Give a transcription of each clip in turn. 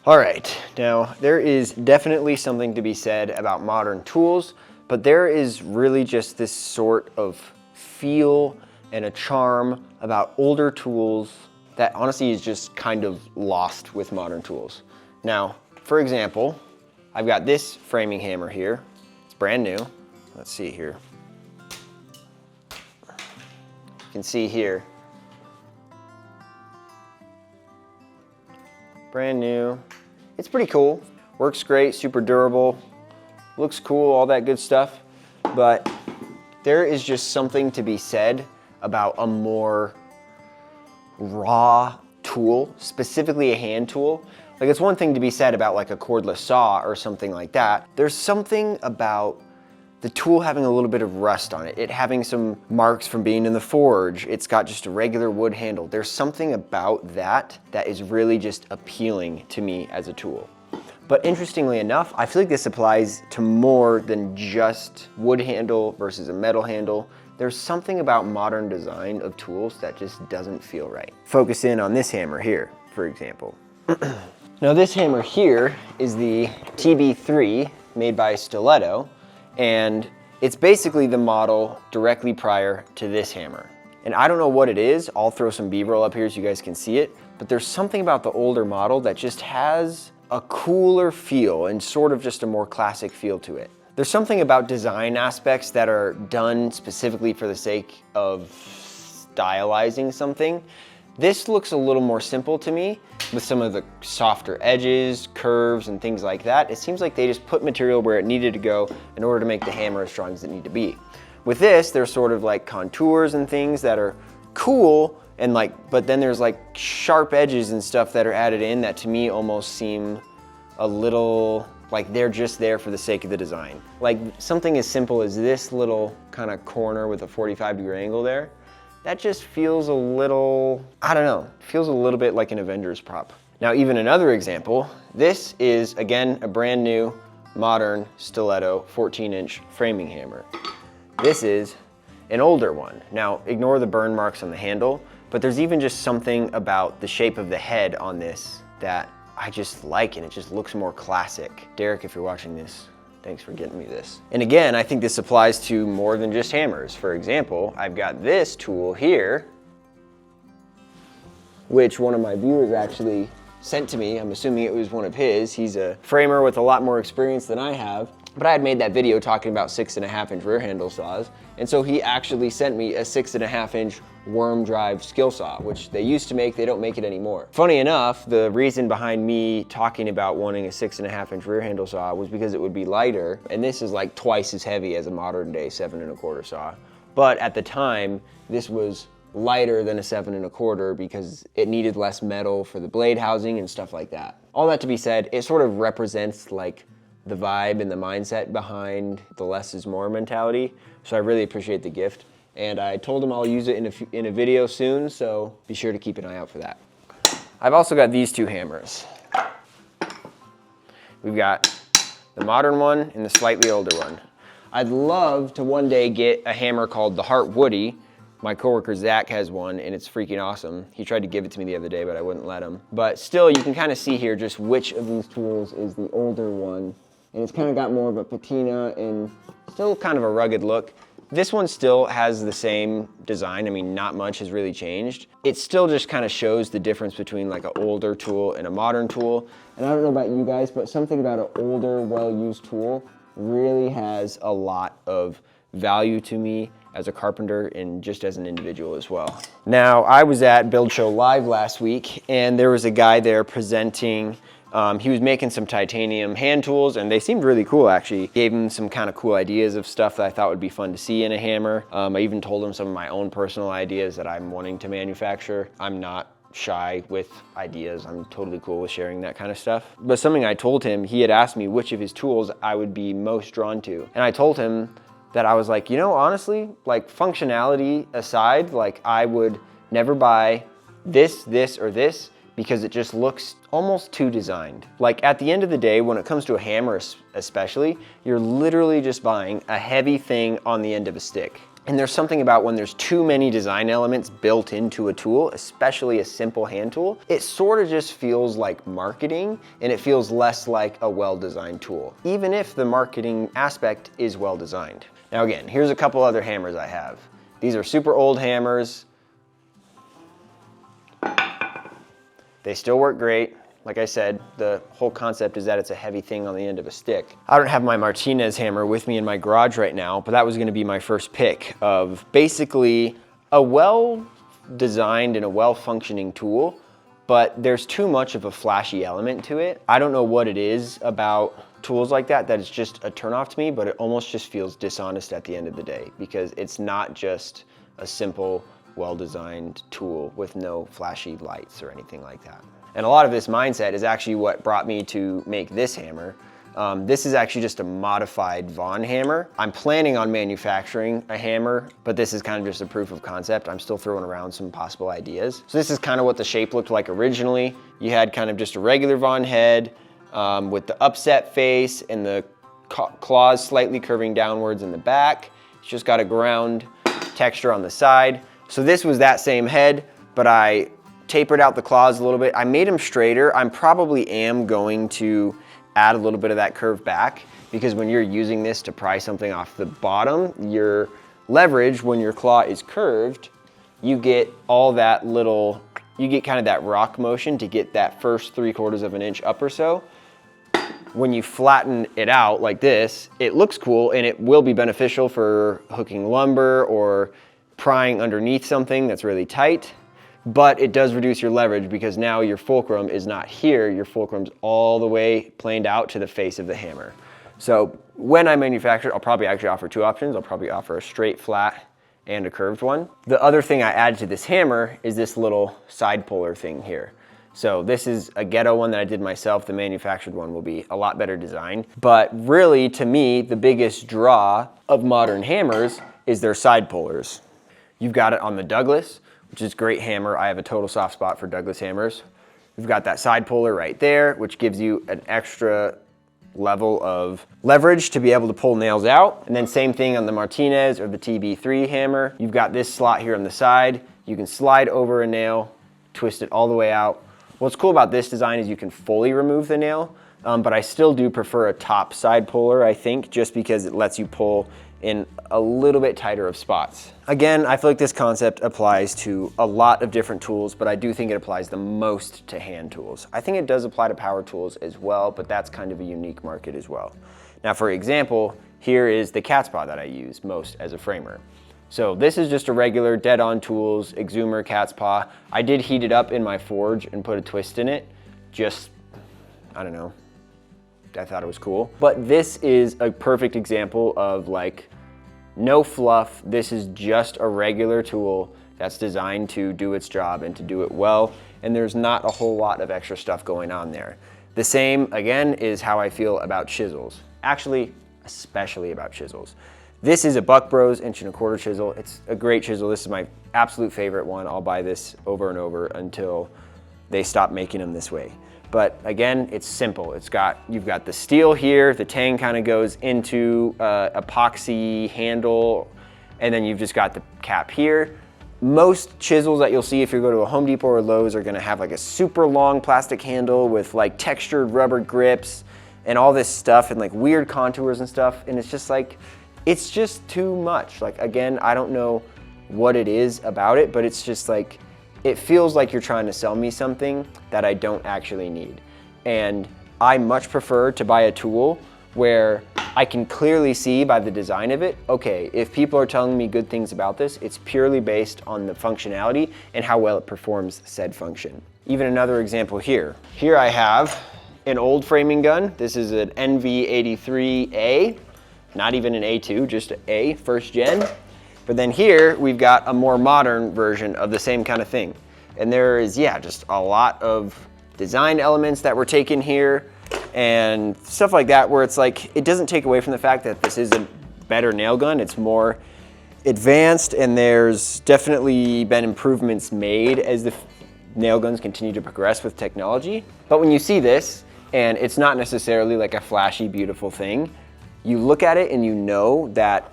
All right, now there is definitely something to be said about modern tools, but there is really just this sort of feel and a charm about older tools that honestly is just kind of lost with modern tools. Now, for example, I've got this framing hammer here. It's brand new. Let's see here. You can see here. Brand new. It's pretty cool. Works great, super durable, looks cool, all that good stuff. But there is just something to be said about a more raw tool, specifically a hand tool. Like, it's one thing to be said about like a cordless saw or something like that. There's something about the tool having a little bit of rust on it, it having some marks from being in the forge, it's got just a regular wood handle. There's something about that that is really just appealing to me as a tool. But interestingly enough, I feel like this applies to more than just wood handle versus a metal handle. There's something about modern design of tools that just doesn't feel right. Focus in on this hammer here, for example. Now this hammer here is the TB3 made by Stiletto, and it's basically the model directly prior to this hammer. And I don't know what it is, I'll throw some B-roll up here so you guys can see it, but there's something about the older model that just has a cooler feel and sort of just a more classic feel to it. There's something about design aspects that are done specifically for the sake of stylizing something. This looks a little more simple to me with some of the softer edges, curves, and things like that. It seems like they just put material where it needed to go in order to make the hammer as strong as it needed to be. With this, there's sort of like contours and things that are cool, and like, but then there's like sharp edges and stuff that are added in that to me almost seem a little like they're just there for the sake of the design. Like something as simple as this little kind of corner with a 45-degree angle there, that just feels a little, I don't know, feels a little bit like an Avengers prop. Now, even another example, this is again a brand new modern Stiletto 14-inch framing hammer. This is an older one. Now, ignore the burn marks on the handle, but there's even just something about the shape of the head on this that I just like, and it just looks more classic. Derek, if you're watching this, thanks for getting me this. And again, I think this applies to more than just hammers. For example, I've got this tool here, which one of my viewers actually sent to me. I'm assuming it was one of his. He's a framer with a lot more experience than I have. But I had made that video talking about 6.5-inch rear handle saws, and so he actually sent me a 6.5-inch worm drive skill saw, which they used to make, they don't make it anymore. Funny enough, the reason behind me talking about wanting a 6.5-inch rear handle saw was because it would be lighter, and this is like twice as heavy as a modern day 7.25 saw. But at the time, this was lighter than a 7.25 because it needed less metal for the blade housing and stuff like that. All that to be said, it sort of represents like the vibe and the mindset behind the less is more mentality. So I really appreciate the gift. And I told him I'll use it in a video soon, so be sure to keep an eye out for that. I've also got these two hammers. We've got the modern one and the slightly older one. I'd love to one day get a hammer called the Heart Woody. My coworker Zach has one and it's freaking awesome. He tried to give it to me the other day, but I wouldn't let him. But still, you can kind of see here just which of these tools is the older one. And it's kind of got more of a patina and still kind of a rugged look. This one still has the same design. I mean, not much has really changed. It still just kind of shows the difference between like an older tool and a modern tool. And I don't know about you guys, but something about an older, well-used tool really has a lot of value to me as a carpenter and just as an individual as well. Now, I was at Build Show Live last week, and there was a guy there presenting. He was making some titanium hand tools, and they seemed really cool, actually. Gave him some kind of cool ideas of stuff that I thought would be fun to see in a hammer. I even told him some of my own personal ideas that I'm wanting to manufacture. I'm not shy with ideas. I'm totally cool with sharing that kind of stuff. But something I told him, he had asked me which of his tools I would be most drawn to. And I told him that I was like, you know, honestly, like functionality aside, like I would never buy this, or this, because it just looks almost too designed. Like at the end of the day, when it comes to a hammer especially, you're literally just buying a heavy thing on the end of a stick. And there's something about when there's too many design elements built into a tool, especially a simple hand tool, it sort of just feels like marketing and it feels less like a well-designed tool, even if the marketing aspect is well-designed. Now again, here's a couple other hammers I have. These are super old hammers. They still work great. Like I said, the whole concept is that it's a heavy thing on the end of a stick. I don't have my Martinez hammer with me in my garage right now, but that was gonna be my first pick of basically a well-designed and a well-functioning tool, but there's too much of a flashy element to it. I don't know what it is about tools like that it's just a turnoff to me, but it almost just feels dishonest at the end of the day because it's not just a simple, well-designed tool with no flashy lights or anything like that. And a lot of this mindset is actually what brought me to make this hammer. This is actually just a modified Vaughn hammer. I'm planning on manufacturing a hammer, but this is kind of just a proof of concept. I'm still throwing around some possible ideas. So this is kind of what the shape looked like originally. You had kind of just a regular Vaughn head with the upset face and the claws slightly curving downwards in the back. It's just got a ground texture on the side. So this was that same head, but I tapered out the claws a little bit. I made them straighter. I probably am going to add a little bit of that curve back because when you're using this to pry something off the bottom, your leverage when your claw is curved, you get all that little, you get kind of that rock motion to get that first 3/4 of an inch up or so. When you flatten it out like this, it looks cool and it will be beneficial for hooking lumber or prying underneath something that's really tight. But it does reduce your leverage because now your fulcrum is not here, your fulcrum's all the way planed out to the face of the hammer. So when I manufacture, I'll probably actually offer two options. I'll probably offer a straight, flat, and a curved one. The other thing I added to this hammer is this little side puller thing here. So this is a ghetto one that I did myself. The manufactured one will be a lot better designed. But really, to me, the biggest draw of modern hammers is their side pullers. You've got it on the Douglas, which is a great hammer. I have a total soft spot for Douglas hammers. We've got that side puller right there, which gives you an extra level of leverage to be able to pull nails out. And then same thing on the Martinez or the TB3 hammer. You've got this slot here on the side. You can slide over a nail, twist it all the way out. What's cool about this design is you can fully remove the nail, but I still do prefer a top side puller, I think, just because it lets you pull in a little bit tighter of spots. Again, I feel like this concept applies to a lot of different tools, but I do think it applies the most to hand tools. I think it does apply to power tools as well, but that's kind of a unique market as well. Now, for example, here is the Catpaw that I use most as a framer. So this is just a regular Dead-On Tools Exhumer Catpaw. I did heat it up in my forge and put a twist in it. Just, I don't know, I thought it was cool. But this is a perfect example of like, no fluff. This is just a regular tool that's designed to do its job and to do it well. And there's not a whole lot of extra stuff going on there. The same, again, is how I feel about chisels. Actually, especially about chisels. This is a Buck Bros 1¼ chisel. It's a great chisel. This is my absolute favorite one. I'll buy this over and over until they stop making them this way. But again, it's simple. You've got the steel here, the tang kind of goes into epoxy handle, and then you've just got the cap here. Most chisels that you'll see if you go to a Home Depot or Lowe's are gonna have like a super long plastic handle with like textured rubber grips and all this stuff and like weird contours and stuff. And it's just like, it's just too much. Like, again, I don't know what it is about it, but it's just like, it feels like you're trying to sell me something that I don't actually need. And I much prefer to buy a tool where I can clearly see by the design of it, okay, if people are telling me good things about this, it's purely based on the functionality and how well it performs said function. Even another example here. Here I have an old framing gun. This is an NV83A, not even an A2, just an A, first gen. But then here, we've got a more modern version of the same kind of thing. And there is, yeah, just a lot of design elements that were taken here and stuff like that where it's like, it doesn't take away from the fact that this is a better nail gun. It's more advanced and there's definitely been improvements made as the nail guns continue to progress with technology. But when you see this, and it's not necessarily like a flashy, beautiful thing, you look at it and you know that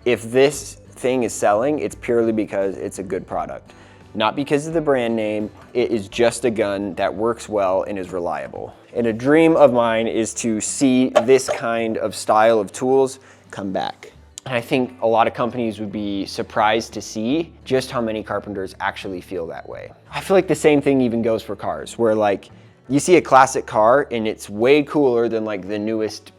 if this thing is selling, it's purely because it's a good product. Not because of the brand name, it is just a gun that works well and is reliable. And a dream of mine is to see this kind of style of tools come back. And I think a lot of companies would be surprised to see just how many carpenters actually feel that way. I feel like the same thing even goes for cars, where like you see a classic car and it's way cooler than like the newest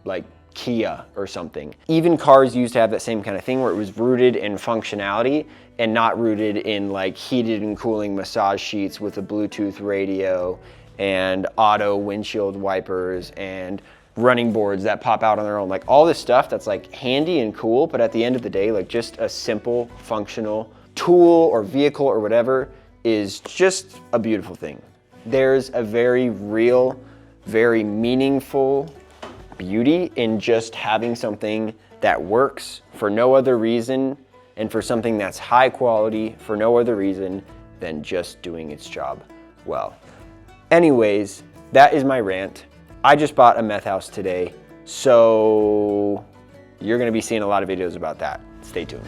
like Kia or something. Even cars used to have that same kind of thing where it was rooted in functionality and not rooted in like heated and cooling massage sheets with a Bluetooth radio and auto windshield wipers and running boards that pop out on their own. Like all this stuff that's like handy and cool, but at the end of the day, like just a simple functional tool or vehicle or whatever is just a beautiful thing. There's a very real, very meaningful beauty in just having something that works for no other reason and for something that's high quality for no other reason than just doing its job well. Anyways, that is my rant. I just bought a meth-house today, so you're gonna be seeing a lot of videos about that. Stay tuned.